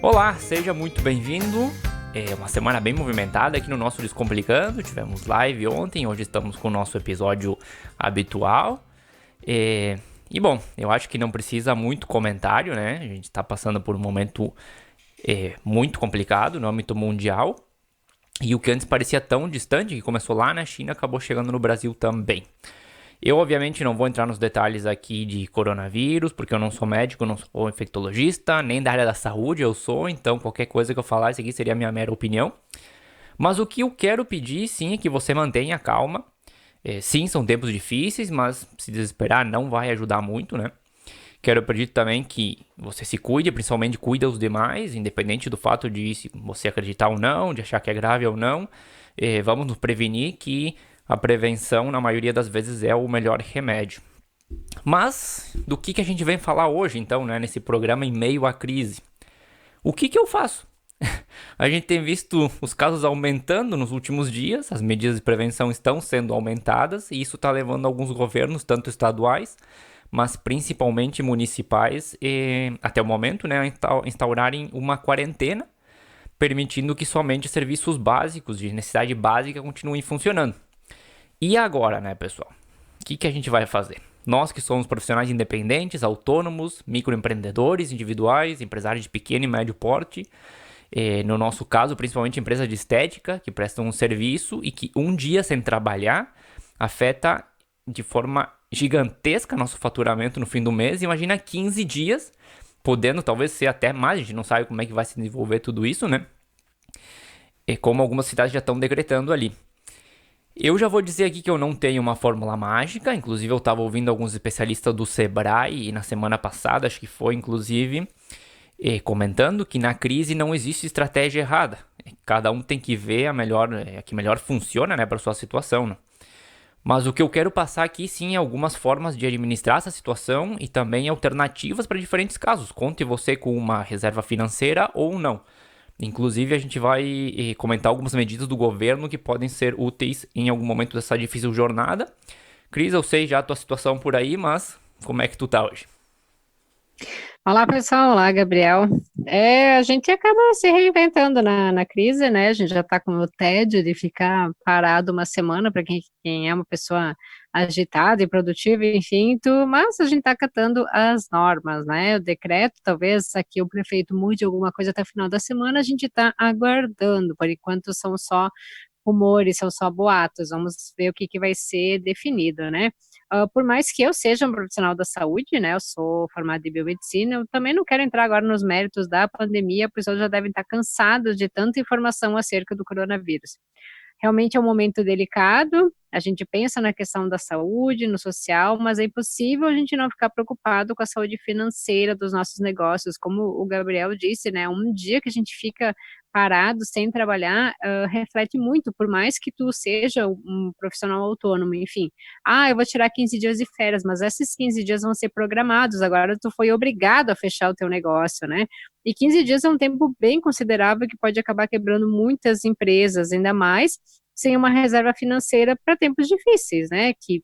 Olá, seja muito bem-vindo. É uma semana bem movimentada aqui no nosso Descomplicando. Tivemos live ontem, hoje estamos com o nosso episódio habitual. E bom, eu acho que não precisa muito comentário, né? A gente está passando por um momento muito complicado no âmbito mundial. E o que antes parecia tão distante, que começou lá na China, acabou chegando no Brasil também. Eu, obviamente, não vou entrar nos detalhes aqui de coronavírus, porque eu não sou médico, não sou infectologista, nem da área da saúde eu sou, então qualquer coisa que eu falar, isso aqui seria a minha mera opinião. Mas o que eu quero pedir, sim, é que você mantenha calma. Sim, são tempos difíceis, mas se desesperar não vai ajudar muito, né? Quero pedir também que você se cuide, principalmente cuida os demais, independente do fato de se você acreditar ou não, de achar que é grave ou não. Vamos nos prevenir que a prevenção, na maioria das vezes, é o melhor remédio. Mas, do que a gente vem falar hoje, então, né, nesse programa em meio à crise? O que eu faço? A gente tem visto os casos aumentando nos últimos dias, as medidas de prevenção estão sendo aumentadas, e isso está levando alguns governos, tanto estaduais, mas principalmente municipais, até o momento, né, a instaurarem uma quarentena, permitindo que somente serviços básicos, de necessidade básica, continuem funcionando. E agora, né, pessoal? O que a gente vai fazer? Nós que somos profissionais independentes, autônomos, microempreendedores individuais, empresários de pequeno e médio porte, no nosso caso, principalmente empresas de estética, que prestam um serviço e que um dia sem trabalhar afeta de forma gigantesca nosso faturamento no fim do mês. Imagina 15 dias, podendo talvez ser até mais, a gente não sabe como é que vai se desenvolver tudo isso, né? E como algumas cidades já estão decretando ali. Eu já vou dizer aqui que eu não tenho uma fórmula mágica, inclusive eu estava ouvindo alguns especialistas do Sebrae na semana passada, acho que foi inclusive, comentando que na crise não existe estratégia errada. Cada um tem que ver a que melhor funciona, né, para sua situação. Né? Mas o que eu quero passar aqui sim é algumas formas de administrar essa situação e também alternativas para diferentes casos. Conte você com uma reserva financeira ou não. Inclusive, a gente vai comentar algumas medidas do governo que podem ser úteis em algum momento dessa difícil jornada. Cris, eu sei já a tua situação por aí, mas como é que tu tá hoje? Olá, pessoal. Olá, Gabriel. A gente acaba se reinventando na crise, né? A gente já está com o tédio de ficar parado uma semana para quem é uma pessoa agitada e produtiva, enfim, mas a gente está acatando as normas, né? O decreto, talvez aqui o prefeito mude alguma coisa até o final da semana, a gente está aguardando. Por enquanto são só rumores, são só boatos, vamos ver o que vai ser definido, né? Por mais que eu seja um profissional da saúde, né, eu sou formada em biomedicina, eu também não quero entrar agora nos méritos da pandemia, pois já devem estar cansados de tanta informação acerca do coronavírus. Realmente é um momento delicado, a gente pensa na questão da saúde, no social, mas é impossível a gente não ficar preocupado com a saúde financeira dos nossos negócios. Como o Gabriel disse, né, um dia que a gente fica parado, sem trabalhar, reflete muito, por mais que tu seja um profissional autônomo, enfim. Eu vou tirar 15 dias de férias, mas esses 15 dias vão ser programados, agora tu foi obrigado a fechar o teu negócio, né? E 15 dias é um tempo bem considerável que pode acabar quebrando muitas empresas, ainda mais sem uma reserva financeira para tempos difíceis, né? Que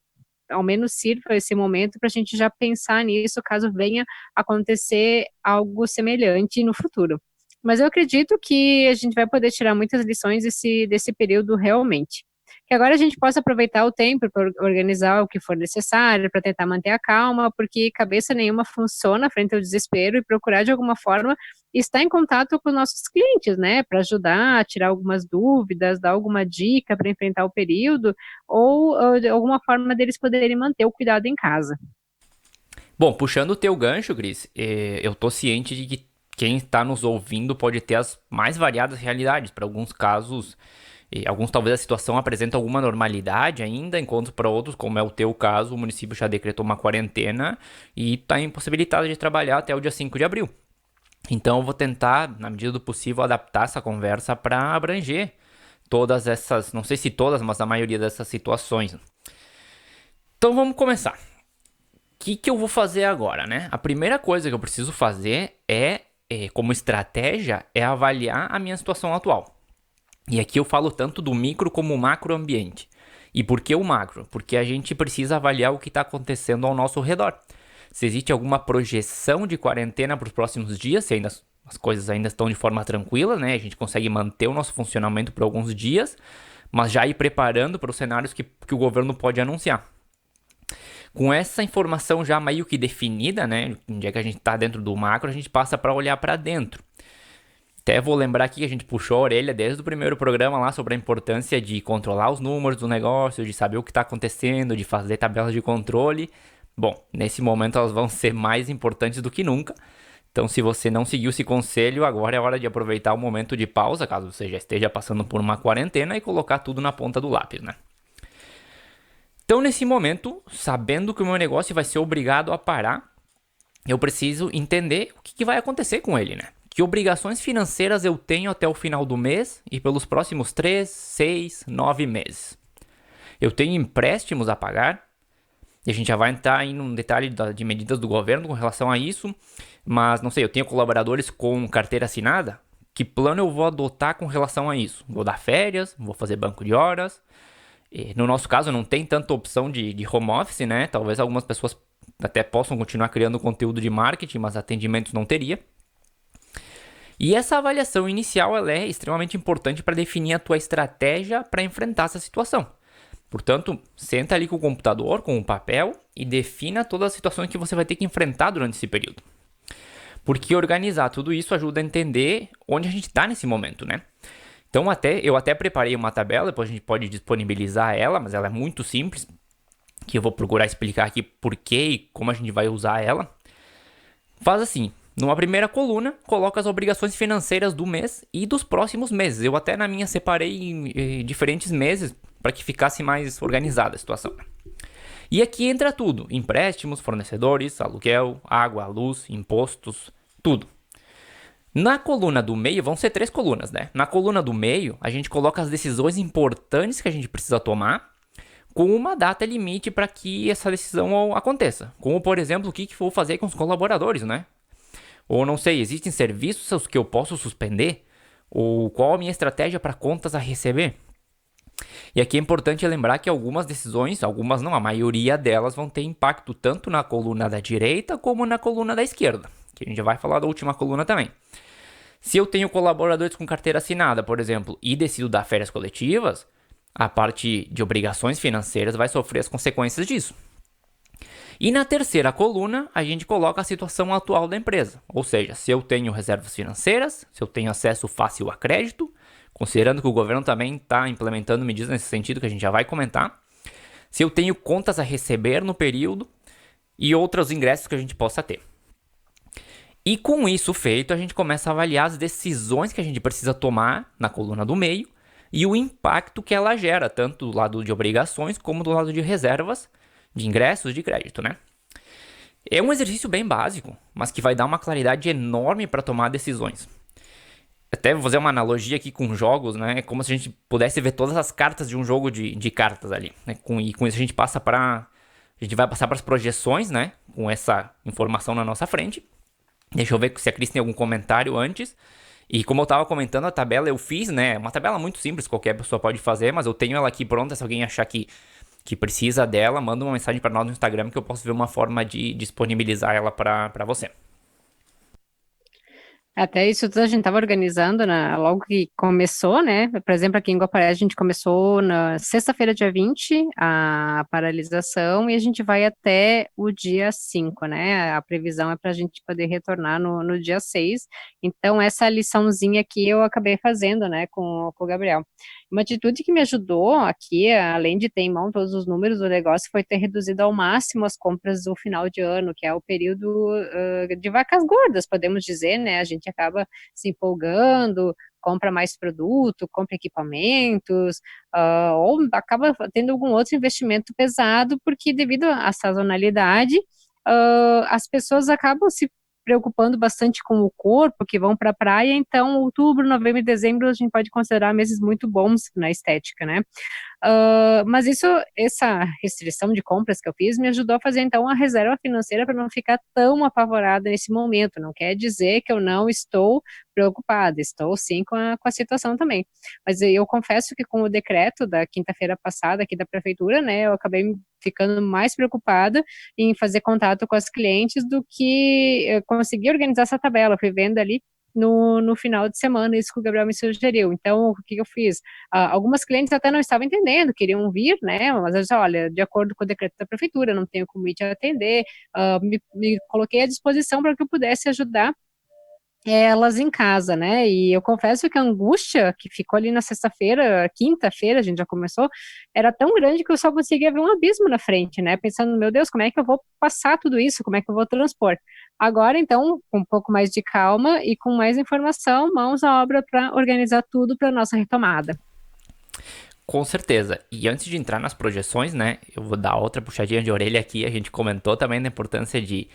ao menos sirva esse momento para a gente já pensar nisso caso venha acontecer algo semelhante no futuro. Mas eu acredito que a gente vai poder tirar muitas lições desse período realmente. Que agora a gente possa aproveitar o tempo para organizar o que for necessário, para tentar manter a calma, porque cabeça nenhuma funciona frente ao desespero e procurar de alguma forma estar em contato com os nossos clientes, né, para ajudar a tirar algumas dúvidas, dar alguma dica para enfrentar o período, ou de alguma forma deles poderem manter o cuidado em casa. Bom, puxando o teu gancho, Cris, eu tô ciente de que quem está nos ouvindo pode ter as mais variadas realidades. Para alguns casos, alguns talvez a situação apresenta alguma normalidade ainda, enquanto para outros, como é o teu caso, o município já decretou uma quarentena e está impossibilitado de trabalhar até o dia 5 de abril. Então eu vou tentar, na medida do possível, adaptar essa conversa para abranger todas essas, não sei se todas, mas a maioria dessas situações. Então vamos começar. O que eu vou fazer agora, né? A primeira coisa que eu preciso fazer como estratégia, é avaliar a minha situação atual. E aqui eu falo tanto do micro como macro ambiente. E por que o macro? Porque a gente precisa avaliar o que está acontecendo ao nosso redor. Se existe alguma projeção de quarentena para os próximos dias, se ainda as coisas ainda estão de forma tranquila, né? A gente consegue manter o nosso funcionamento por alguns dias, mas já ir preparando para os cenários que o governo pode anunciar. Com essa informação já meio que definida, né? Onde é que a gente está dentro do macro, a gente passa para olhar para dentro. Até vou lembrar aqui que a gente puxou a orelha desde o primeiro programa lá sobre a importância de controlar os números do negócio, de saber o que está acontecendo, de fazer tabelas de controle. Bom, nesse momento elas vão ser mais importantes do que nunca. Então, se você não seguiu esse conselho, agora é hora de aproveitar o momento de pausa, caso você já esteja passando por uma quarentena, e colocar tudo na ponta do lápis, né? Então, nesse momento, sabendo que o meu negócio vai ser obrigado a parar, eu preciso entender o que vai acontecer com ele, né? Que obrigações financeiras eu tenho até o final do mês e pelos próximos 3, 6, 9 meses. Eu tenho empréstimos a pagar, e a gente já vai entrar em um detalhe de medidas do governo com relação a isso, mas não sei, eu tenho colaboradores com carteira assinada, que plano eu vou adotar com relação a isso? Vou dar férias, vou fazer banco de horas. E no nosso caso não tem tanta opção de home office, né? Talvez algumas pessoas até possam continuar criando conteúdo de marketing, mas atendimentos não teria. E essa avaliação inicial ela é extremamente importante para definir a tua estratégia para enfrentar essa situação. Portanto, senta ali com o computador, com o papel e defina todas as situações que você vai ter que enfrentar durante esse período. Porque organizar tudo isso ajuda a entender onde a gente está nesse momento, né? Então eu até preparei uma tabela, depois a gente pode disponibilizar ela, mas ela é muito simples, que eu vou procurar explicar aqui por que e como a gente vai usar ela. Faz assim, numa primeira coluna, coloca as obrigações financeiras do mês e dos próximos meses. Eu até na minha separei em diferentes meses para que ficasse mais organizada a situação. E aqui entra tudo, empréstimos, fornecedores, aluguel, água, luz, impostos, tudo. Na coluna do meio, vão ser 3 colunas, né? Na coluna do meio, a gente coloca as decisões importantes que a gente precisa tomar com uma data limite para que essa decisão aconteça. Como, por exemplo, o que vou fazer com os colaboradores, né? Ou não sei, existem serviços que eu posso suspender? Ou qual a minha estratégia para contas a receber? E aqui é importante lembrar que algumas decisões, algumas não, a maioria delas vão ter impacto tanto na coluna da direita como na coluna da esquerda, que a gente vai falar da última coluna também. Se eu tenho colaboradores com carteira assinada, por exemplo, e decido dar férias coletivas, a parte de obrigações financeiras vai sofrer as consequências disso. E na terceira coluna, a gente coloca a situação atual da empresa, ou seja, se eu tenho reservas financeiras, se eu tenho acesso fácil a crédito, considerando que o governo também está implementando medidas nesse sentido que a gente já vai comentar, se eu tenho contas a receber no período e outros ingressos que a gente possa ter. E com isso feito, a gente começa a avaliar as decisões que a gente precisa tomar na coluna do meio e o impacto que ela gera, tanto do lado de obrigações como do lado de reservas, de ingressos, de crédito, né? É um exercício bem básico, mas que vai dar uma claridade enorme para tomar decisões. Até vou fazer uma analogia aqui com jogos, né? É como se a gente pudesse ver todas as cartas de um jogo de cartas ali, né? E com isso a gente vai passar para as projeções, né? Com essa informação na nossa frente. Deixa eu ver se a Cris tem algum comentário antes. E como eu estava comentando, a tabela eu fiz, né? Uma tabela muito simples, qualquer pessoa pode fazer, mas eu tenho ela aqui pronta. Se alguém achar que precisa dela, manda uma mensagem para nós no Instagram que eu posso ver uma forma de disponibilizar ela para você. Até isso tudo a gente estava organizando logo que começou, né? Por exemplo, aqui em Guaporé a gente começou na sexta-feira, dia 20, a paralisação, e a gente vai até o dia 5, né? A previsão é para a gente poder retornar no dia 6. Então, essa liçãozinha aqui eu acabei fazendo, né, com o Gabriel. Uma atitude que me ajudou aqui, além de ter em mão todos os números do negócio, foi ter reduzido ao máximo as compras do final de ano, que é o período de vacas gordas, podemos dizer, né? A gente acaba se empolgando, compra mais produto, compra equipamentos, ou acaba tendo algum outro investimento pesado, porque devido à sazonalidade, as pessoas acabam se preocupando bastante com o corpo, que vão para a praia, então outubro, novembro e dezembro a gente pode considerar meses muito bons na estética, né? Mas essa restrição de compras que eu fiz me ajudou a fazer então a reserva financeira para não ficar tão apavorada nesse momento. Não quer dizer que eu não estou preocupada, estou sim com a situação também. Mas eu confesso que com o decreto da quinta-feira passada aqui da prefeitura, né, eu acabei ficando mais preocupada em fazer contato com as clientes do que conseguir organizar essa tabela. Eu fui vendo ali no final de semana, isso que o Gabriel me sugeriu. Então, o que eu fiz? Algumas clientes até não estavam entendendo, queriam vir, né? Mas eu disse, olha, de acordo com o decreto da prefeitura, não tenho como ir te atender. Me coloquei à disposição para que eu pudesse ajudar elas em casa, né? E eu confesso que a angústia que ficou ali na sexta-feira, quinta-feira, a gente já começou, era tão grande que eu só conseguia ver um abismo na frente, né? Pensando, meu Deus, como é que eu vou passar tudo isso? Como é que eu vou transpor? Agora, então, com um pouco mais de calma e com mais informação, mãos à obra para organizar tudo para nossa retomada. Com certeza. E antes de entrar nas projeções, né, eu vou dar outra puxadinha de orelha aqui. A gente comentou também da importância de,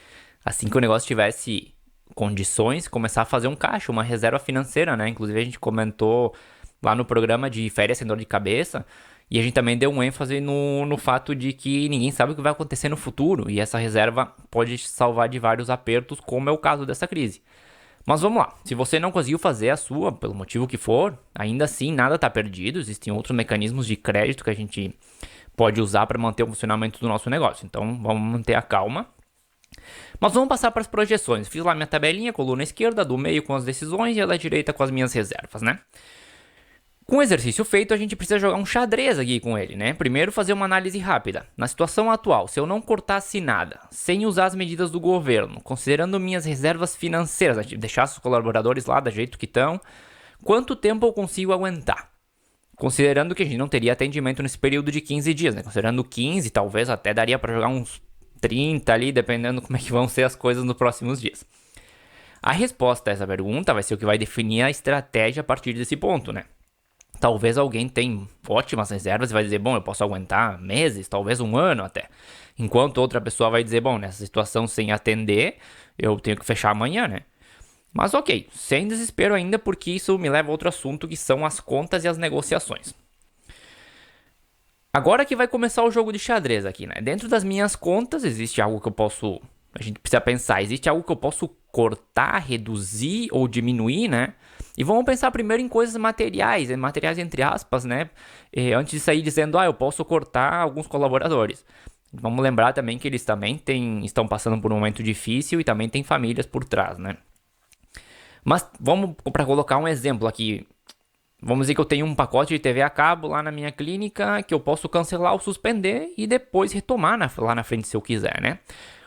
assim que o negócio tivesse condições, começar a fazer um caixa, uma reserva financeira, né? Inclusive a gente comentou lá no programa de férias sem dor de cabeça. E a gente também deu um ênfase no fato de que ninguém sabe o que vai acontecer no futuro. E essa reserva pode salvar de vários apertos, como é o caso dessa crise. Mas vamos lá, se você não conseguiu fazer a sua, pelo motivo que for, ainda assim nada está perdido, existem outros mecanismos de crédito que a gente pode usar para manter o funcionamento do nosso negócio. Então vamos manter a calma. Mas vamos passar para as projeções. Fiz lá minha tabelinha, coluna esquerda, do meio com as decisões e a da direita com as minhas reservas, né? Com o exercício feito, a gente precisa jogar um xadrez aqui com ele, né? Primeiro, fazer uma análise rápida. Na situação atual, se eu não cortasse nada, sem usar as medidas do governo, considerando minhas reservas financeiras, deixasse os colaboradores lá do jeito que estão, quanto tempo eu consigo aguentar? Considerando que a gente não teria atendimento nesse período de 15 dias, né? Considerando 15, talvez até daria para jogar uns 30 ali, dependendo como é que vão ser as coisas nos próximos dias. A resposta a essa pergunta vai ser o que vai definir a estratégia a partir desse ponto, né? Talvez alguém tenha ótimas reservas e vai dizer, bom, eu posso aguentar meses, talvez um ano até. Enquanto outra pessoa vai dizer, bom, nessa situação sem atender, eu tenho que fechar amanhã, né? Mas ok, sem desespero ainda, porque isso me leva a outro assunto que são as contas e as negociações. Agora que vai começar o jogo de xadrez aqui, né? Dentro das minhas contas existe algo que eu posso... A gente precisa pensar, existe algo que eu posso cortar, reduzir ou diminuir, né? E vamos pensar primeiro em coisas materiais entre aspas, né? Antes de sair dizendo, eu posso cortar alguns colaboradores. Vamos lembrar também que eles também estão passando por um momento difícil e também tem famílias por trás, né? Mas vamos para colocar um exemplo aqui. Vamos dizer que eu tenho um pacote de TV a cabo lá na minha clínica que eu posso cancelar ou suspender e depois retomar lá na frente se eu quiser, né?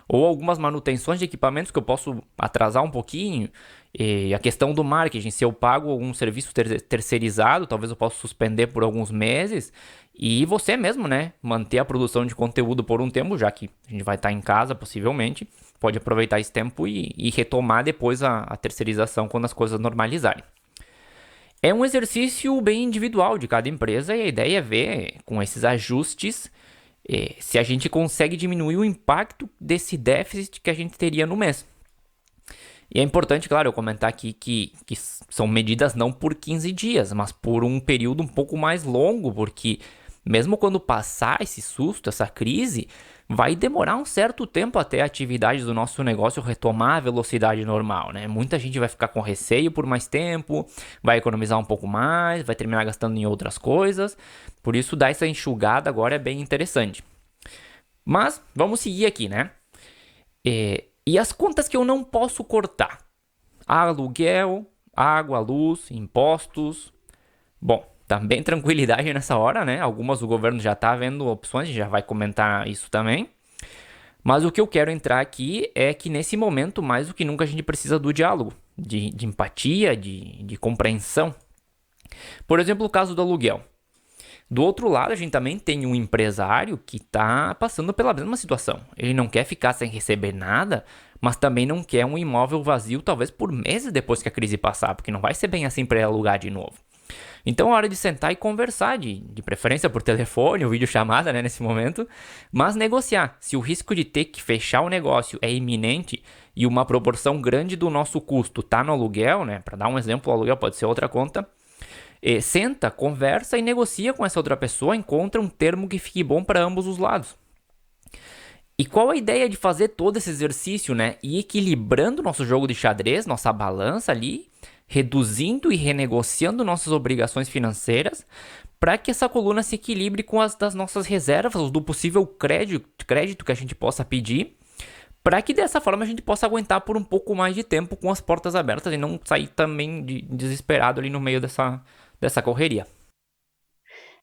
Ou algumas manutenções de equipamentos que eu posso atrasar um pouquinho. E a questão do marketing, se eu pago algum serviço terceirizado, talvez eu possa suspender por alguns meses. E você mesmo, né, manter a produção de conteúdo por um tempo, já que a gente vai estar em casa possivelmente. Pode aproveitar esse tempo e retomar depois a terceirização quando as coisas normalizarem. É um exercício bem individual de cada empresa e a ideia é ver com esses ajustes se a gente consegue diminuir o impacto desse déficit que a gente teria no mês. E é importante, claro, eu comentar aqui que são medidas não por 15 dias, mas por um período um pouco mais longo, porque mesmo quando passar esse susto, essa crise, vai demorar um certo tempo até a atividade do nosso negócio retomar a velocidade normal, né? Muita gente vai ficar com receio por mais tempo, vai economizar um pouco mais, vai terminar gastando em outras coisas. Por isso, dar essa enxugada agora é bem interessante. Mas, vamos seguir aqui, né? E as contas que eu não posso cortar? Aluguel, água, luz, impostos. Bom, também tranquilidade nessa hora, né? Algumas o governo já está vendo opções, a gente já vai comentar isso também. Mas o que eu quero entrar aqui é que nesse momento, mais do que nunca, a gente precisa do diálogo, de empatia, de compreensão. Por exemplo, o caso do aluguel. Do outro lado, a gente também tem um empresário que está passando pela mesma situação. Ele não quer ficar sem receber nada, mas também não quer um imóvel vazio, talvez por meses depois que a crise passar, porque não vai ser bem assim para ele alugar de novo. Então é hora de sentar e conversar, de preferência por telefone ou videochamada, né, nesse momento, mas negociar. Se o risco de ter que fechar o negócio é iminente e uma proporção grande do nosso custo está no aluguel, né, para dar um exemplo, o aluguel pode ser outra conta, senta, conversa e negocia com essa outra pessoa, encontra um termo que fique bom para ambos os lados. E qual a ideia de fazer todo esse exercício, né? E equilibrando nosso jogo de xadrez, nossa balança ali, reduzindo e renegociando nossas obrigações financeiras, para que essa coluna se equilibre com as das nossas reservas, do possível crédito que a gente possa pedir, para que dessa forma a gente possa aguentar por um pouco mais de tempo com as portas abertas e não sair também desesperado ali no meio dessa correria.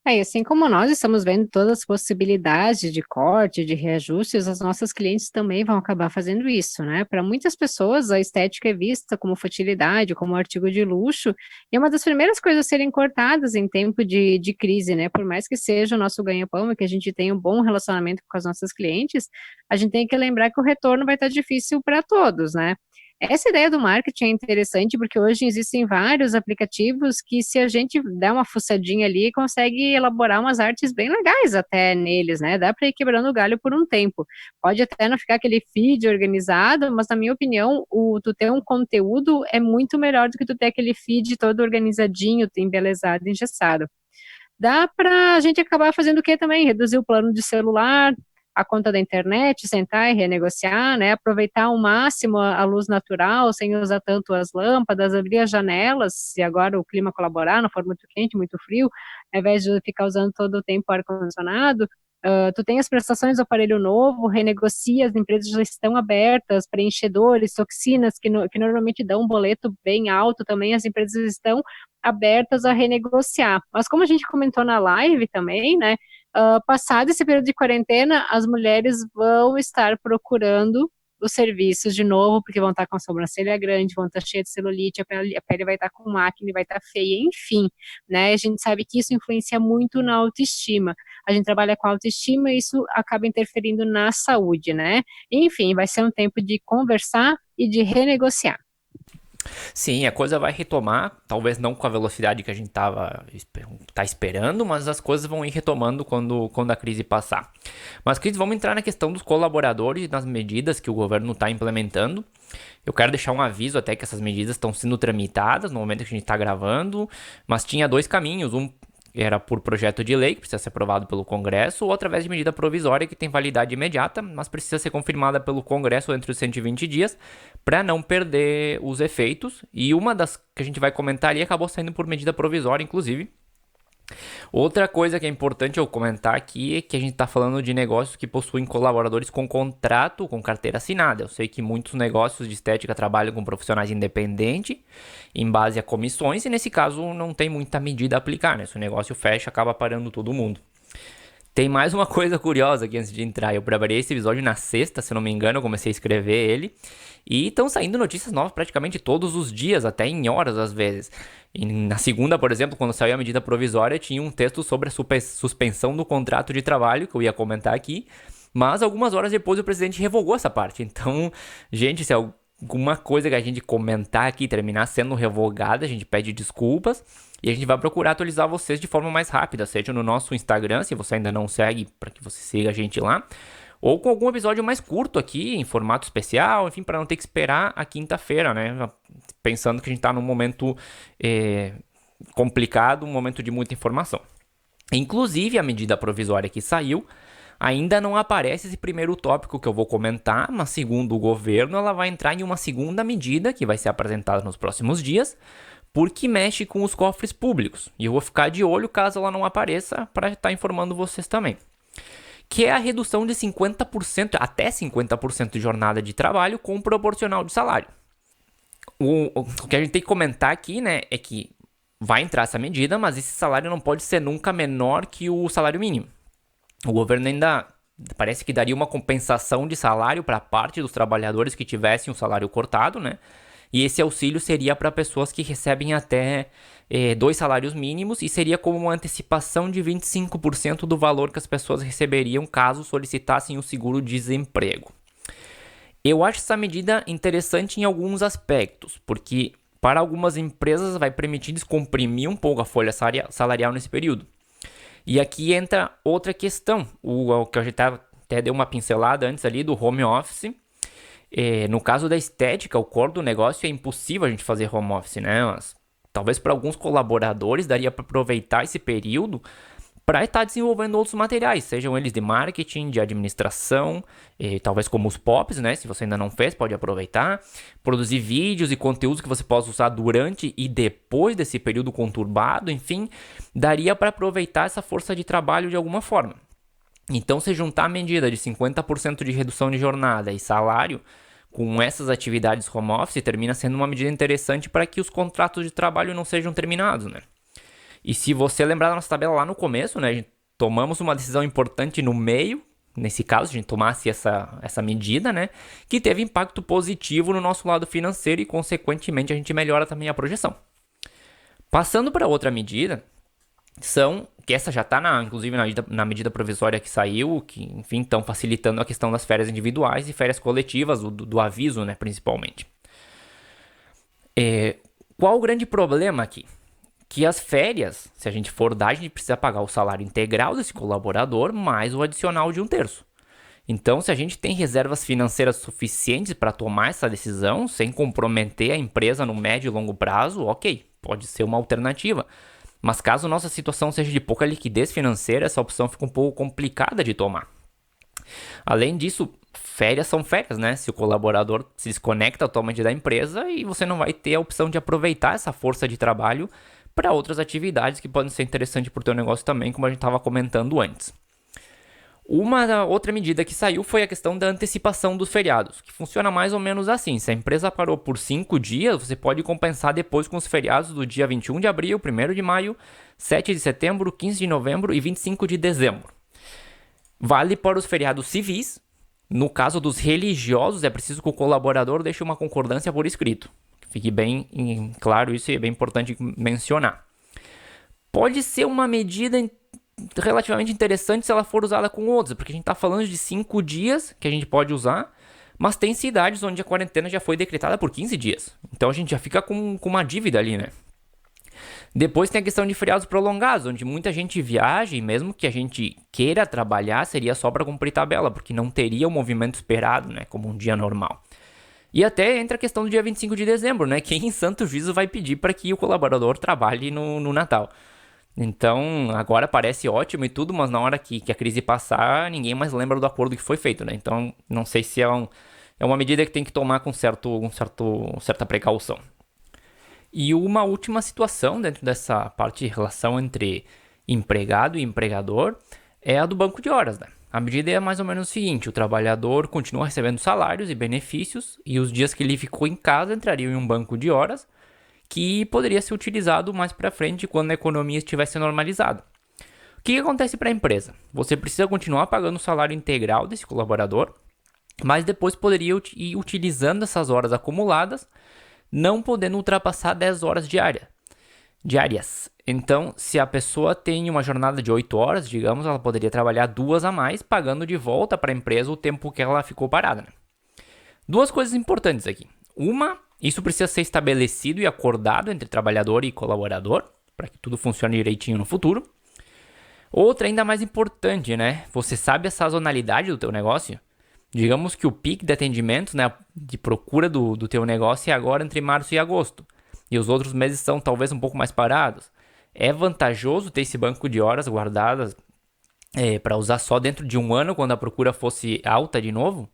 E assim como nós estamos vendo todas as possibilidades de corte, de reajustes, as nossas clientes também vão acabar fazendo isso, né? Para muitas pessoas, a estética é vista como futilidade, como artigo de luxo, e é uma das primeiras coisas a serem cortadas em tempo de crise, né? Por mais que seja o nosso ganha-pão e que a gente tenha um bom relacionamento com as nossas clientes, a gente tem que lembrar que o retorno vai estar difícil para todos, né? Essa ideia do marketing é interessante porque hoje existem vários aplicativos que, se a gente der uma fuçadinha ali, consegue elaborar umas artes bem legais até neles, né? Dá para ir quebrando o galho por um tempo. Pode até não ficar aquele feed organizado, mas na minha opinião, tu ter um conteúdo é muito melhor do que tu ter aquele feed todo organizadinho, embelezado, engessado. Dá para a gente acabar fazendo o quê também? Reduzir o plano de celular, a conta da internet, sentar e renegociar, né? Aproveitar ao máximo a luz natural, sem usar tanto as lâmpadas, abrir as janelas, se agora o clima colaborar, não for muito quente, muito frio, ao invés de ficar usando todo o tempo ar-condicionado. Tu tem as prestações do aparelho novo, renegocia, as empresas já estão abertas, preenchedores, toxinas, que normalmente dão um boleto bem alto também, as empresas estão abertas a renegociar. Mas como a gente comentou na live também, né, passado esse período de quarentena, as mulheres vão estar procurando os serviços de novo, porque vão estar com a sobrancelha grande, vão estar cheia de celulite, a pele vai estar com acne, vai estar feia, enfim, né? A gente sabe que isso influencia muito na autoestima. A gente trabalha com autoestima e isso acaba interferindo na saúde, né? Enfim, vai ser um tempo de conversar e de renegociar. Sim, a coisa vai retomar, talvez não com a velocidade que a gente tá esperando, mas as coisas vão ir retomando quando a crise passar. Mas, Cris, vamos entrar na questão dos colaboradores e das medidas que o governo está implementando. Eu quero deixar um aviso até que essas medidas estão sendo tramitadas no momento que a gente está gravando, mas tinha dois caminhos. Um era por projeto de lei, que precisa ser aprovado pelo Congresso, ou através de medida provisória, que tem validade imediata, mas precisa ser confirmada pelo Congresso entre os 120 dias, para não perder os efeitos. E uma das que a gente vai comentar ali acabou saindo por medida provisória, inclusive. Outra coisa que é importante eu comentar aqui é que a gente está falando de negócios que possuem colaboradores com contrato, com carteira assinada. Eu sei que muitos negócios de estética trabalham com profissionais independentes, em base a comissões, e nesse caso não tem muita medida a aplicar, né? Se o negócio fecha, acaba parando todo mundo. Tem mais uma coisa curiosa aqui antes de entrar. Eu preparei esse episódio na sexta, se não me engano, eu comecei a escrever ele. E estão saindo notícias novas praticamente todos os dias, até em horas às vezes. E na segunda, por exemplo, quando saiu a medida provisória, tinha um texto sobre a suspensão do contrato de trabalho, que eu ia comentar aqui. Mas algumas horas depois o presidente revogou essa parte. Então, gente, se alguma coisa que a gente comentar aqui terminar sendo revogada, a gente pede desculpas. E a gente vai procurar atualizar vocês de forma mais rápida, seja no nosso Instagram, se você ainda não segue, para que você siga a gente lá, ou com algum episódio mais curto aqui, em formato especial, enfim, para não ter que esperar a quinta-feira, né? Pensando que a gente está num momento complicado, um momento de muita informação. Inclusive, a medida provisória que saiu, ainda não aparece esse primeiro tópico que eu vou comentar, mas segundo o governo, ela vai entrar em uma segunda medida que vai ser apresentada nos próximos dias, porque mexe com os cofres públicos. E eu vou ficar de olho caso ela não apareça para estar informando vocês também. Que é a redução de 50%, até 50% de jornada de trabalho com proporcional de salário. O que a gente tem que comentar aqui, né, é que vai entrar essa medida, mas esse salário não pode ser nunca menor que o salário mínimo. O governo ainda parece que daria uma compensação de salário para parte dos trabalhadores que tivessem um salário cortado, né? E esse auxílio seria para pessoas que recebem até 2 salários mínimos e seria como uma antecipação de 25% do valor que as pessoas receberiam caso solicitassem o seguro-desemprego. Eu acho essa medida interessante em alguns aspectos, porque para algumas empresas vai permitir descomprimir um pouco a folha salarial nesse período. E aqui entra outra questão, o que a gente até deu uma pincelada antes ali do home office. No caso da estética, o core do negócio é impossível a gente fazer home office, né? Mas, talvez para alguns colaboradores daria para aproveitar esse período para estar desenvolvendo outros materiais, sejam eles de marketing, de administração, talvez como os POPs, né? Se você ainda não fez, pode aproveitar. Produzir vídeos e conteúdos que você possa usar durante e depois desse período conturbado, enfim, daria para aproveitar essa força de trabalho de alguma forma. Então, se juntar a medida de 50% de redução de jornada e salário com essas atividades home office, termina sendo uma medida interessante para que os contratos de trabalho não sejam terminados, né? E se você lembrar da nossa tabela lá no começo, né, a gente tomamos uma decisão importante no meio, nesse caso, a gente tomasse essa medida, né, que teve impacto positivo no nosso lado financeiro e, consequentemente, a gente melhora também a projeção. Passando para outra medida, que essa já está, inclusive, na medida provisória que saiu, que, enfim, estão facilitando a questão das férias individuais e férias coletivas, do aviso, né, principalmente. Qual o grande problema aqui? Que as férias, se a gente for dar, a gente precisa pagar o salário integral desse colaborador, mais o adicional de 1/3. Então, se a gente tem reservas financeiras suficientes para tomar essa decisão, sem comprometer a empresa no médio e longo prazo, ok, pode ser uma alternativa. Mas caso nossa situação seja de pouca liquidez financeira, essa opção fica um pouco complicada de tomar. Além disso, férias são férias, né? Se o colaborador se desconecta totalmente da empresa e você não vai ter a opção de aproveitar essa força de trabalho para outras atividades que podem ser interessantes para o teu negócio também, como a gente estava comentando antes. Uma outra medida que saiu foi a questão da antecipação dos feriados, que funciona mais ou menos assim. Se a empresa parou por 5 dias, você pode compensar depois com os feriados do dia 21 de abril, 1º de maio, 7 de setembro, 15 de novembro e 25 de dezembro. Vale para os feriados civis. No caso dos religiosos, é preciso que o colaborador deixe uma concordância por escrito. Fique bem claro isso e é bem importante mencionar. Pode ser uma medida relativamente interessante se ela for usada com outros, porque a gente está falando de 5 dias que a gente pode usar, mas tem cidades onde a quarentena já foi decretada por 15 dias. Então a gente já fica com uma dívida ali, né? Depois tem a questão de feriados prolongados, onde muita gente viaja e mesmo que a gente queira trabalhar, seria só para cumprir tabela, porque não teria o movimento esperado, né, como um dia normal. E até entra a questão do dia 25 de dezembro, né? Quem em santo juízo vai pedir para que o colaborador trabalhe no Natal? Então, agora parece ótimo e tudo, mas na hora que a crise passar, ninguém mais lembra do acordo que foi feito, né? Então, não sei se é uma medida que tem que tomar com certa precaução. E uma última situação dentro dessa parte de relação entre empregado e empregador é a do banco de horas, né? A medida é mais ou menos o seguinte: o trabalhador continua recebendo salários e benefícios e os dias que ele ficou em casa entrariam em um banco de horas que poderia ser utilizado mais para frente quando a economia estivesse normalizada. O que acontece para a empresa? Você precisa continuar pagando o salário integral desse colaborador, mas depois poderia ir utilizando essas horas acumuladas, não podendo ultrapassar 10 horas diárias. Então, se a pessoa tem uma jornada de 8 horas, digamos, ela poderia trabalhar 2 a mais, pagando de volta para a empresa o tempo que ela ficou parada, né? Duas coisas importantes aqui. Uma, isso precisa ser estabelecido e acordado entre trabalhador e colaborador, para que tudo funcione direitinho no futuro. Outra, ainda mais importante, né? Você sabe a sazonalidade do teu negócio? Digamos que o pico de atendimento, né, de procura do teu negócio é agora entre março e agosto. E os outros meses são talvez um pouco mais parados. É vantajoso ter esse banco de horas guardadas para usar só dentro de um ano, quando a procura fosse alta de novo?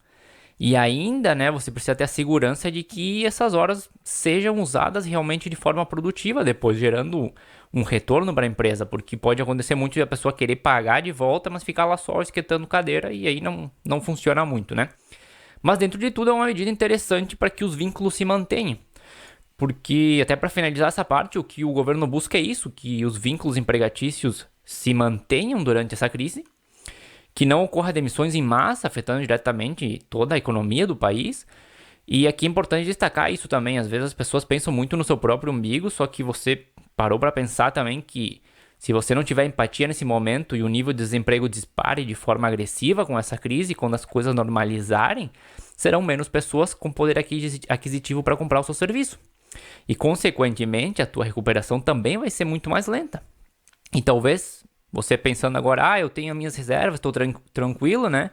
E ainda, né, você precisa ter a segurança de que essas horas sejam usadas realmente de forma produtiva, depois gerando um retorno para a empresa, porque pode acontecer muito de a pessoa querer pagar de volta, mas ficar lá só esquentando cadeira e aí não funciona muito, né? Mas dentro de tudo é uma medida interessante para que os vínculos se mantenham, porque até para finalizar essa parte, o que o governo busca é isso, que os vínculos empregatícios se mantenham durante essa crise, que não ocorra demissões em massa, afetando diretamente toda a economia do país. E aqui é importante destacar isso também. Às vezes as pessoas pensam muito no seu próprio umbigo, só que você parou para pensar também que se você não tiver empatia nesse momento e o nível de desemprego dispare de forma agressiva com essa crise, quando as coisas normalizarem, serão menos pessoas com poder aquisitivo para comprar o seu serviço. E, consequentemente, a tua recuperação também vai ser muito mais lenta. E talvez você pensando agora, eu tenho as minhas reservas, estou tranquilo, né?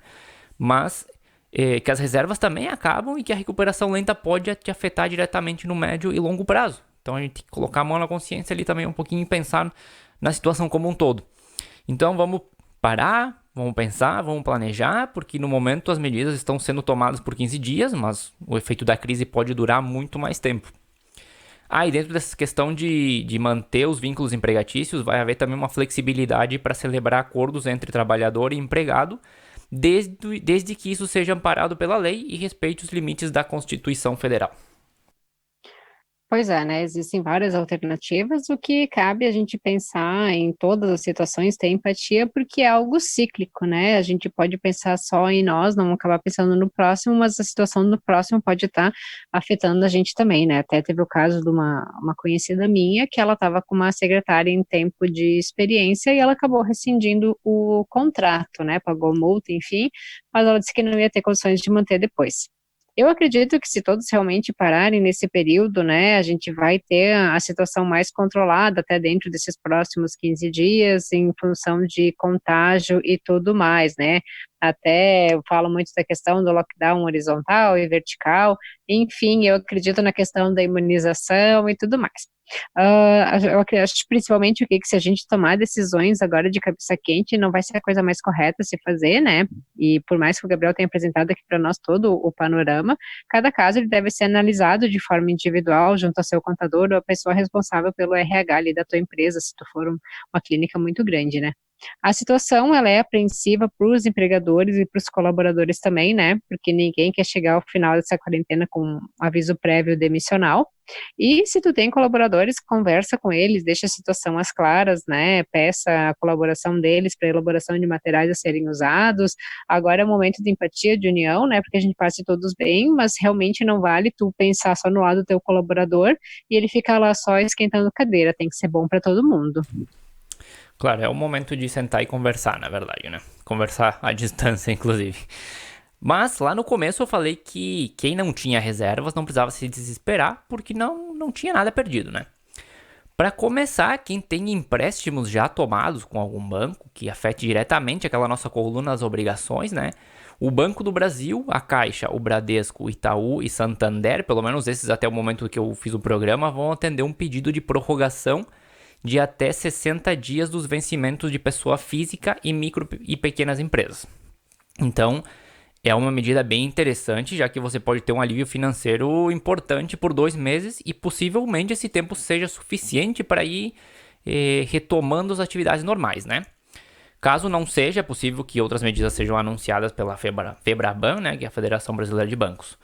Mas que as reservas também acabam e que a recuperação lenta pode te afetar diretamente no médio e longo prazo. Então a gente tem que colocar a mão na consciência ali também um pouquinho e pensar na situação como um todo. Então vamos parar, vamos pensar, vamos planejar, porque no momento as medidas estão sendo tomadas por 15 dias, mas o efeito da crise pode durar muito mais tempo. E dentro dessa questão de manter os vínculos empregatícios, vai haver também uma flexibilidade para celebrar acordos entre trabalhador e empregado, desde que isso seja amparado pela lei e respeite os limites da Constituição Federal. Pois é, né? Existem várias alternativas. O que cabe a gente pensar em todas as situações, ter empatia, porque é algo cíclico, né? A gente pode pensar só em nós, não acabar pensando no próximo, mas a situação do próximo pode estar afetando a gente também, né? Até teve o caso de uma conhecida minha que ela estava com uma secretária em tempo de experiência e ela acabou rescindindo o contrato, né? Pagou multa, enfim, mas ela disse que não ia ter condições de manter depois. Eu acredito que se todos realmente pararem nesse período, né, a gente vai ter a situação mais controlada até dentro desses próximos 15 dias, em função de contágio e tudo mais, né. Até eu falo muito da questão do lockdown horizontal e vertical, enfim, eu acredito na questão da imunização e tudo mais. Eu acho principalmente que se a gente tomar decisões agora de cabeça quente, não vai ser a coisa mais correta a se fazer, né? E por mais que o Gabriel tenha apresentado aqui para nós todo o panorama, cada caso ele deve ser analisado de forma individual, junto ao seu contador ou a pessoa responsável pelo RH ali da tua empresa, se tu for uma clínica muito grande, né? A situação, ela é apreensiva para os empregadores e para os colaboradores também, né? Porque ninguém quer chegar ao final dessa quarentena com um aviso prévio demissional. E se tu tem colaboradores, conversa com eles, deixa a situação às claras, né? Peça a colaboração deles para elaboração de materiais a serem usados. Agora é o momento de empatia, de união, né? Porque a gente passe todos bem, mas realmente não vale tu pensar só no lado do teu colaborador e ele ficar lá só esquentando cadeira. Tem que ser bom para todo mundo. Claro, é o momento de sentar e conversar, na verdade, né? Conversar à distância, inclusive. Mas lá no começo eu falei que quem não tinha reservas não precisava se desesperar, porque não tinha nada perdido, né? Para começar, quem tem empréstimos já tomados com algum banco, que afete diretamente aquela nossa coluna das obrigações, né? O Banco do Brasil, a Caixa, o Bradesco, o Itaú e Santander, pelo menos esses até o momento que eu fiz o programa, vão atender um pedido de prorrogação de até 60 dias dos vencimentos de pessoa física e micro e pequenas empresas. Então, é uma medida bem interessante, já que você pode ter um alívio financeiro importante por 2 meses e possivelmente esse tempo seja suficiente para ir retomando as atividades normais, né? Caso não seja, é possível que outras medidas sejam anunciadas pela Febraban, né, que é a Federação Brasileira de Bancos.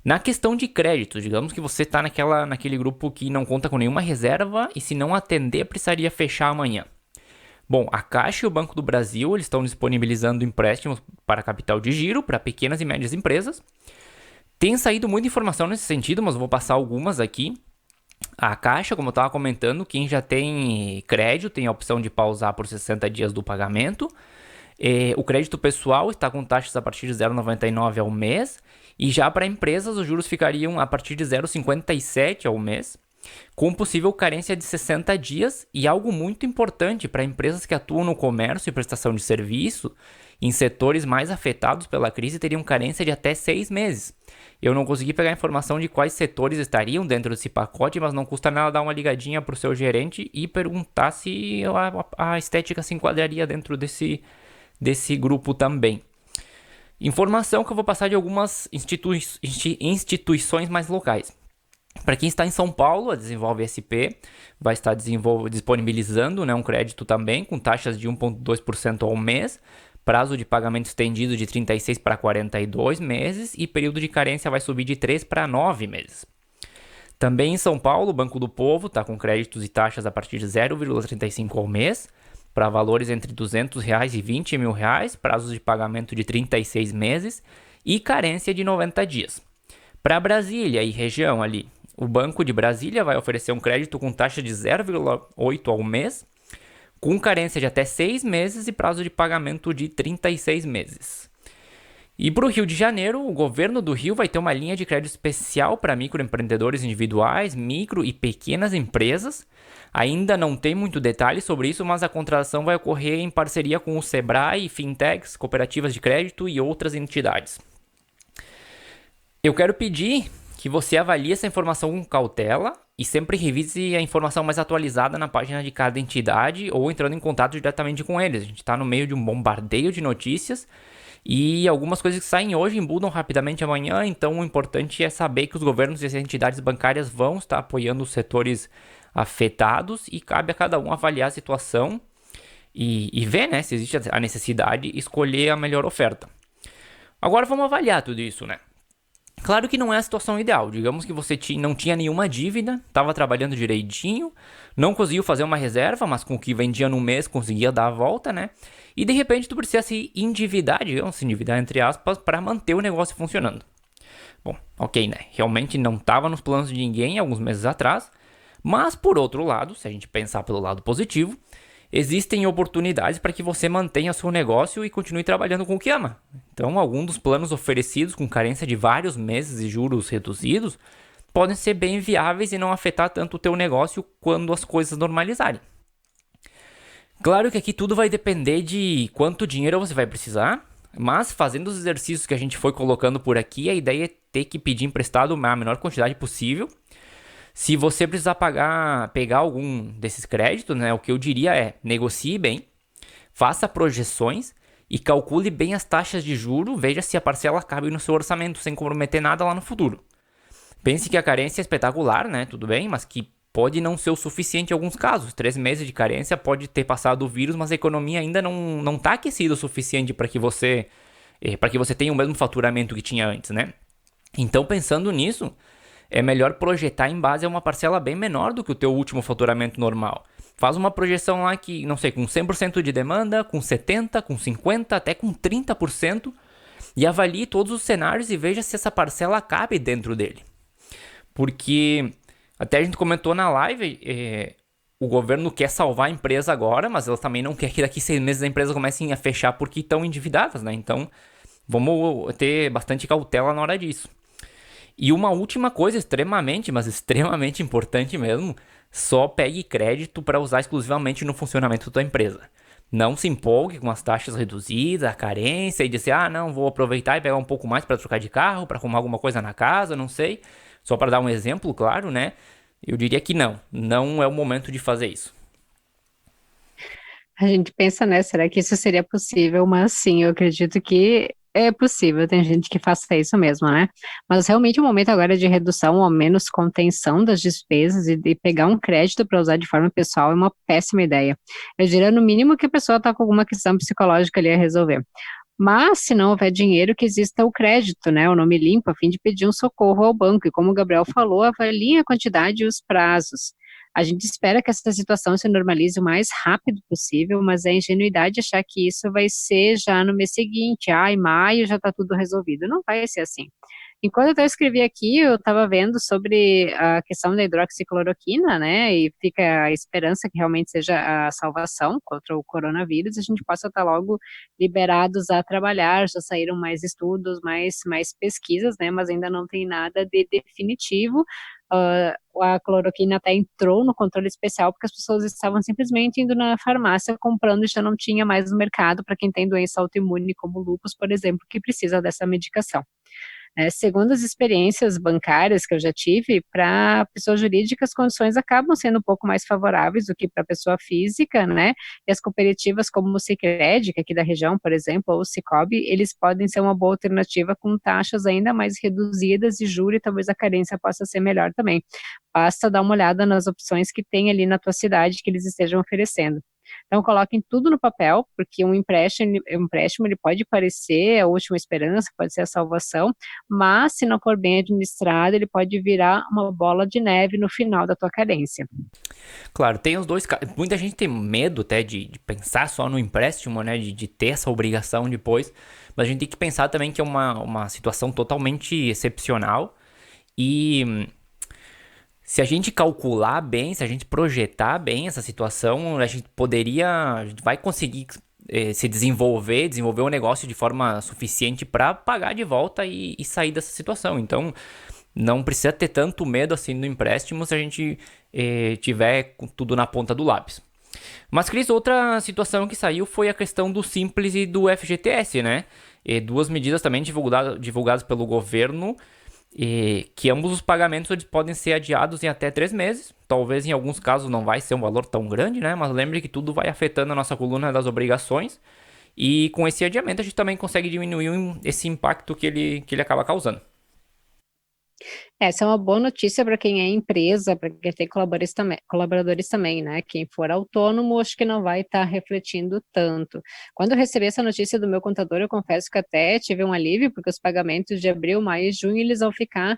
Na questão de crédito, digamos que você está naquele grupo que não conta com nenhuma reserva e se não atender precisaria fechar amanhã. Bom, a Caixa e o Banco do Brasil eles estão disponibilizando empréstimos para capital de giro para pequenas e médias empresas. Tem saído muita informação nesse sentido, mas vou passar algumas aqui. A Caixa, como eu estava comentando, quem já tem crédito tem a opção de pausar por 60 dias do pagamento. O crédito pessoal está com taxas a partir de 0,99 ao mês. E já para empresas, os juros ficariam a partir de 0,57 ao mês, com possível carência de 60 dias e algo muito importante para empresas que atuam no comércio e prestação de serviço, em setores mais afetados pela crise, teriam carência de até 6 meses. Eu não consegui pegar a informação de quais setores estariam dentro desse pacote, mas não custa nada dar uma ligadinha para o seu gerente e perguntar se a estética se enquadraria dentro desse grupo também. Informação que eu vou passar de algumas instituições mais locais. Para quem está em São Paulo, a Desenvolve SP vai estar disponibilizando, né, um crédito também com taxas de 1,2% ao mês, prazo de pagamento estendido de 36 para 42 meses e período de carência vai subir de 3 para 9 meses. Também em São Paulo, o Banco do Povo está com créditos e taxas a partir de 0,35 ao mês, para valores entre R$ 200 e R$ 20 mil, prazos de pagamento de 36 meses e carência de 90 dias. Para Brasília e região ali, o Banco de Brasília vai oferecer um crédito com taxa de 0,8 ao mês, com carência de até 6 meses e prazo de pagamento de 36 meses. E para o Rio de Janeiro, o governo do Rio vai ter uma linha de crédito especial para microempreendedores individuais, micro e pequenas empresas. Ainda não tem muito detalhe sobre isso, mas a contratação vai ocorrer em parceria com o Sebrae, fintechs, cooperativas de crédito e outras entidades. Eu quero pedir que você avalie essa informação com cautela e sempre revise a informação mais atualizada na página de cada entidade ou entrando em contato diretamente com eles. A gente está no meio de um bombardeio de notícias E algumas coisas que saem hoje mudam rapidamente amanhã, então o importante é saber que os governos e as entidades bancárias vão estar apoiando os setores afetados e cabe a cada um avaliar a situação e ver, né, se existe a necessidade e escolher a melhor oferta. Agora vamos avaliar tudo isso, né? Claro que não é a situação ideal. Digamos que você não tinha nenhuma dívida, estava trabalhando direitinho, não conseguiu fazer uma reserva, mas com o que vendia no mês conseguia dar a volta, né? E de repente tu precisa se endividar, digamos, se endividar entre aspas, para manter o negócio funcionando. Bom, ok, né? Realmente não estava nos planos de ninguém alguns meses atrás, mas por outro lado, se a gente pensar pelo lado positivo, existem oportunidades para que você mantenha seu negócio e continue trabalhando com o que ama. Então, alguns dos planos oferecidos com carência de vários meses e juros reduzidos podem ser bem viáveis e não afetar tanto o teu negócio quando as coisas normalizarem. Claro que aqui tudo vai depender de quanto dinheiro você vai precisar, mas fazendo os exercícios que a gente foi colocando por aqui, a ideia é ter que pedir emprestado a menor quantidade possível. Se você precisar pegar algum desses créditos, né, o que eu diria é negocie bem, faça projeções e calcule bem as taxas de juro, veja se a parcela cabe no seu orçamento sem comprometer nada lá no futuro. Pense que a carência é espetacular, né, tudo bem, mas que pode não ser o suficiente em alguns casos. 3 meses de carência pode ter passado o vírus, mas a economia ainda não está aquecida o suficiente para que você tenha o mesmo faturamento que tinha antes, né? Então, pensando nisso, é melhor projetar em base a uma parcela bem menor do que o teu último faturamento normal. Faz uma projeção lá que, não sei, com 100% de demanda, com 70%, com 50%, até com 30%, e avalie todos os cenários e veja se essa parcela cabe dentro dele. Porque, até a gente comentou na live, o governo quer salvar a empresa agora, mas ela também não quer que daqui 6 meses a empresa comece a fechar porque estão endividadas, né? Então, vamos ter bastante cautela na hora disso. E uma última coisa extremamente, mas extremamente importante mesmo, só pegue crédito para usar exclusivamente no funcionamento da tua empresa. Não se empolgue com as taxas reduzidas, a carência e dizer, não, vou aproveitar e pegar um pouco mais para trocar de carro, para arrumar alguma coisa na casa, não sei. Só para dar um exemplo, claro, né? Eu diria que não é o momento de fazer isso. A gente pensa, né, será que isso seria possível? Mas sim, eu acredito que é possível, tem gente que faça isso mesmo, né? Mas realmente o momento agora de redução ou menos contenção das despesas e de pegar um crédito para usar de forma pessoal é uma péssima ideia. Eu diria no mínimo que a pessoa está com alguma questão psicológica ali a resolver. Mas, se não houver dinheiro, que exista o crédito, né, o nome limpo, a fim de pedir um socorro ao banco. E como o Gabriel falou, avalie a quantidade e os prazos. A gente espera que essa situação se normalize o mais rápido possível, mas é ingenuidade achar que isso vai ser já no mês seguinte. Em maio já está tudo resolvido. Não vai ser assim. Enquanto eu escrevi aqui, eu estava vendo sobre a questão da hidroxicloroquina, né, e fica a esperança que realmente seja a salvação contra o coronavírus, a gente possa estar logo liberados a trabalhar, já saíram mais estudos, mais pesquisas, né, mas ainda não tem nada de definitivo. A cloroquina até entrou no controle especial porque as pessoas estavam simplesmente indo na farmácia comprando e já não tinha mais no mercado para quem tem doença autoimune como lúpus, por exemplo, que precisa dessa medicação. Segundo as experiências bancárias que eu já tive, para pessoas jurídicas, as condições acabam sendo um pouco mais favoráveis do que para pessoa física, né? E as cooperativas como o Sicredi, que aqui da região, por exemplo, ou o Sicobi, eles podem ser uma boa alternativa com taxas ainda mais reduzidas e juros, e talvez a carência possa ser melhor também. Basta dar uma olhada nas opções que tem ali na tua cidade que eles estejam oferecendo. Então, coloquem tudo no papel, porque um empréstimo ele pode parecer a última esperança, pode ser a salvação, mas se não for bem administrado, ele pode virar uma bola de neve no final da tua carência. Claro, tem os dois casos. Muita gente tem medo até de pensar só no empréstimo, né? De ter essa obrigação depois. Mas a gente tem que pensar também que é uma situação totalmente excepcional. E se a gente calcular bem, se a gente projetar bem essa situação, a gente vai conseguir se desenvolver o negócio de forma suficiente para pagar de volta e sair dessa situação. Então, não precisa ter tanto medo assim no empréstimo se a gente tiver tudo na ponta do lápis. Mas, Cris, outra situação que saiu foi a questão do Simples e do FGTS, né? Duas medidas também divulgadas pelo governo, que ambos os pagamentos eles podem ser adiados em até 3 meses. Talvez em alguns casos não vai ser um valor tão grande, né? Mas lembre que tudo vai afetando a nossa coluna das obrigações. E com esse adiamento a gente também consegue diminuir esse impacto que ele acaba causando. Essa é uma boa notícia para quem é empresa, para quem tem colaboradores também, né? Quem for autônomo, acho que não vai estar refletindo tanto. Quando eu recebi essa notícia do meu contador, eu confesso que até tive um alívio, porque os pagamentos de abril, maio e junho, eles vão ficar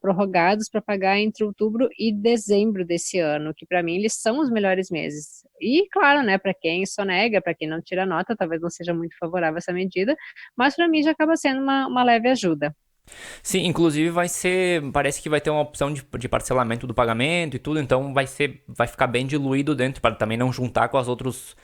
prorrogados para pagar entre outubro e dezembro desse ano, que para mim eles são os melhores meses. E claro, né, para quem sonega, para quem não tira nota, talvez não seja muito favorável essa medida, mas para mim já acaba sendo uma leve ajuda. Sim, inclusive parece que vai ter uma opção de parcelamento do pagamento e tudo, então vai ficar bem diluído dentro, para também não juntar com as outros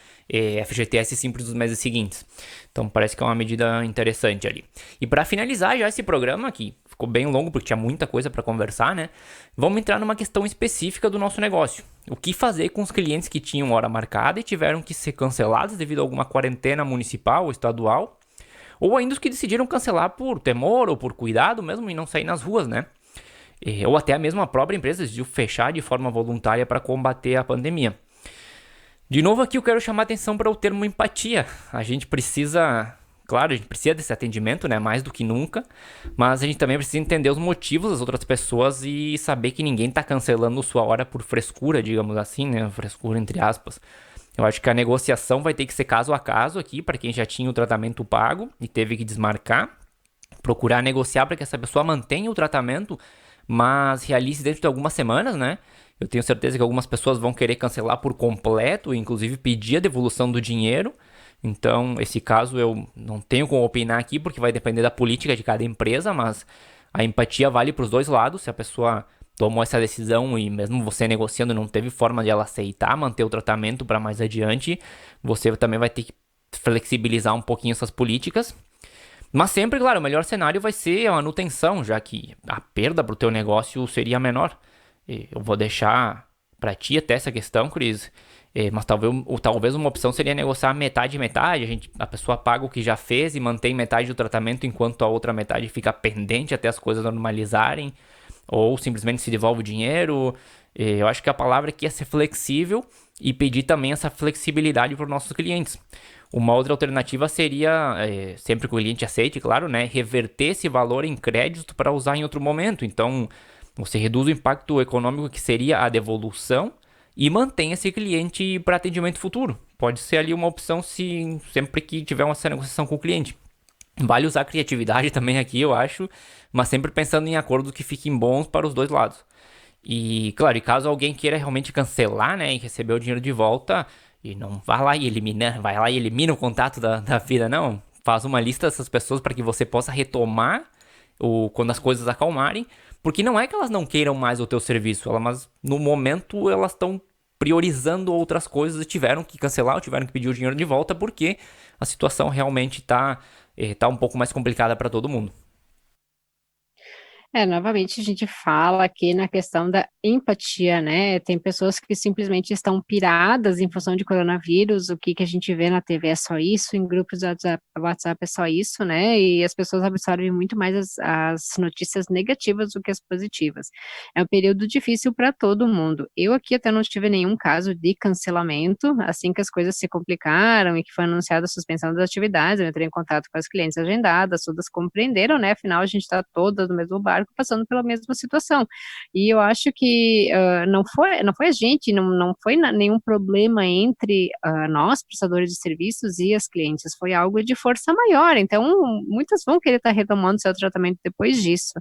FGTS simples dos meses seguintes. Então parece que é uma medida interessante ali. E para finalizar já esse programa, que ficou bem longo porque tinha muita coisa para conversar, né? Vamos entrar numa questão específica do nosso negócio. O que fazer com os clientes que tinham hora marcada e tiveram que ser cancelados devido a alguma quarentena municipal ou estadual? Ou ainda os que decidiram cancelar por temor ou por cuidado mesmo e não sair nas ruas, né? Ou até mesmo a própria empresa decidiu fechar de forma voluntária para combater a pandemia. De novo aqui eu quero chamar a atenção para o termo empatia. A gente precisa, claro, a gente precisa desse atendimento, né? Mais do que nunca. Mas a gente também precisa entender os motivos das outras pessoas e saber que ninguém está cancelando sua hora por frescura, digamos assim, né? Frescura entre aspas. Eu acho que a negociação vai ter que ser caso a caso aqui, para quem já tinha o tratamento pago e teve que desmarcar. Procurar negociar para que essa pessoa mantenha o tratamento, mas realize dentro de algumas semanas, né? Eu tenho certeza que algumas pessoas vão querer cancelar por completo, inclusive pedir a devolução do dinheiro. Então, esse caso eu não tenho como opinar aqui, porque vai depender da política de cada empresa, mas a empatia vale para os dois lados. Se a pessoa tomou essa decisão e mesmo você negociando não teve forma de ela aceitar, manter o tratamento para mais adiante, você também vai ter que flexibilizar um pouquinho essas políticas. Mas sempre, claro, o melhor cenário vai ser a manutenção, já que a perda para o teu negócio seria menor. Eu vou deixar para ti até essa questão, Cris. Mas talvez uma opção seria negociar metade e metade. A pessoa paga o que já fez e mantém metade do tratamento, enquanto a outra metade fica pendente até as coisas normalizarem. Ou simplesmente se devolve o dinheiro. Eu acho que a palavra aqui é ser flexível e pedir também essa flexibilidade para os nossos clientes. Uma outra alternativa seria, sempre que o cliente aceite, claro, né, reverter esse valor em crédito para usar em outro momento. Então, você reduz o impacto econômico que seria a devolução e mantém esse cliente para atendimento futuro. Pode ser ali uma opção sempre que tiver uma negociação com o cliente. Vale usar a criatividade também aqui, eu acho, mas sempre pensando em acordos que fiquem bons para os dois lados. E, claro, e caso alguém queira realmente cancelar, né, e receber o dinheiro de volta, e não vai lá e elimina o contato da vida, não. Faz uma lista dessas pessoas para que você possa retomar quando as coisas acalmarem, porque não é que elas não queiram mais o teu serviço, mas no momento elas estão priorizando outras coisas e tiveram que cancelar ou tiveram que pedir o dinheiro de volta porque a situação realmente tá um pouco mais complicada para todo mundo. Novamente a gente fala aqui na questão da empatia, né? Tem pessoas que simplesmente estão piradas em função de coronavírus, o que que a gente vê na TV é só isso, em grupos de WhatsApp é só isso, né? E as pessoas absorvem muito mais as notícias negativas do que as positivas. É um período difícil para todo mundo. Eu aqui até não tive nenhum caso de cancelamento, assim que as coisas se complicaram e que foi anunciada a suspensão das atividades, eu entrei em contato com as clientes agendadas, todas compreenderam, né? Afinal, a gente está todas no mesmo barco, passando pela mesma situação. E eu acho que não foi a gente, não foi nenhum problema entre nós, prestadores de serviços, e as clientes, foi algo de força maior. Então, muitas vão querer estar retomando seu tratamento depois disso,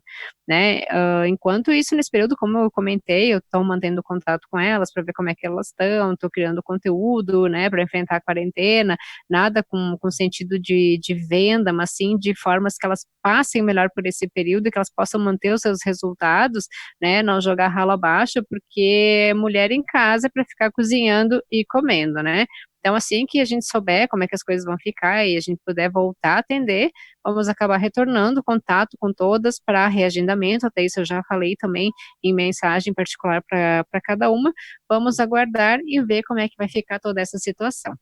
né? Enquanto isso, nesse período, como eu comentei, eu estou mantendo contato com elas para ver como é que elas estão, estou criando conteúdo, né, para enfrentar a quarentena, nada com sentido de venda, mas sim de formas que elas passem melhor por esse período e que elas possam manter os seus resultados, né, não jogar ralo abaixo, porque mulher em casa é para ficar cozinhando e comendo, né? Então, assim que a gente souber como é que as coisas vão ficar e a gente puder voltar a atender, vamos acabar retornando contato com todas para reagendamento, até isso eu já falei também em mensagem particular para cada uma. Vamos aguardar e ver como é que vai ficar toda essa situação.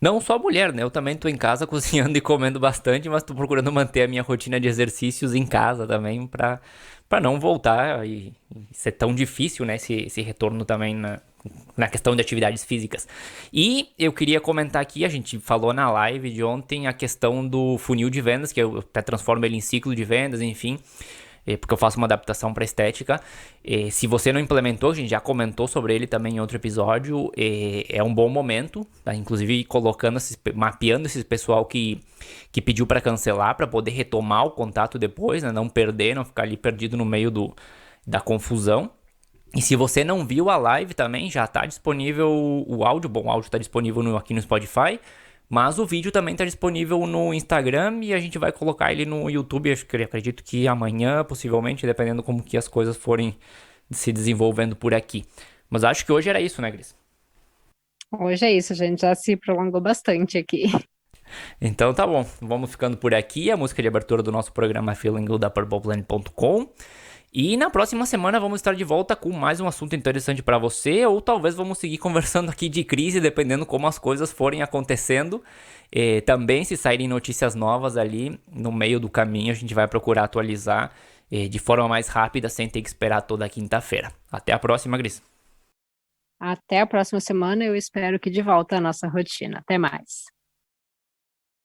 Não só mulher, né? Eu também tô em casa cozinhando e comendo bastante, mas tô procurando manter a minha rotina de exercícios em casa também pra não voltar e ser tão difícil, né? Esse retorno também na questão de atividades físicas. E eu queria comentar aqui, a gente falou na live de ontem a questão do funil de vendas, que eu até transformo ele em ciclo de vendas, enfim, porque eu faço uma adaptação para estética. Se você não implementou, a gente já comentou sobre ele também em outro episódio, é um bom momento, tá? Inclusive colocando, mapeando esse pessoal que pediu para cancelar, para poder retomar o contato depois, né? Não perder, não ficar ali perdido no meio da confusão. E se você não viu a live também, já está disponível o áudio. Bom, o áudio está disponível aqui no Spotify, mas o vídeo também está disponível no Instagram e a gente vai colocar ele no YouTube. Acredito que amanhã, possivelmente, dependendo como que as coisas forem se desenvolvendo por aqui. Mas acho que hoje era isso, né, Cris? Hoje é isso, a gente já se prolongou bastante aqui. Então tá bom, vamos ficando por aqui. A música de abertura do nosso programa é Feeling Good da purpleplanet.com. E na próxima semana vamos estar de volta com mais um assunto interessante para você, ou talvez vamos seguir conversando aqui de crise, dependendo como as coisas forem acontecendo. Também, se saírem notícias novas ali no meio do caminho, a gente vai procurar atualizar de forma mais rápida, sem ter que esperar toda quinta-feira. Até a próxima, Gris. Até a próxima semana, eu espero que de volta à nossa rotina. Até mais.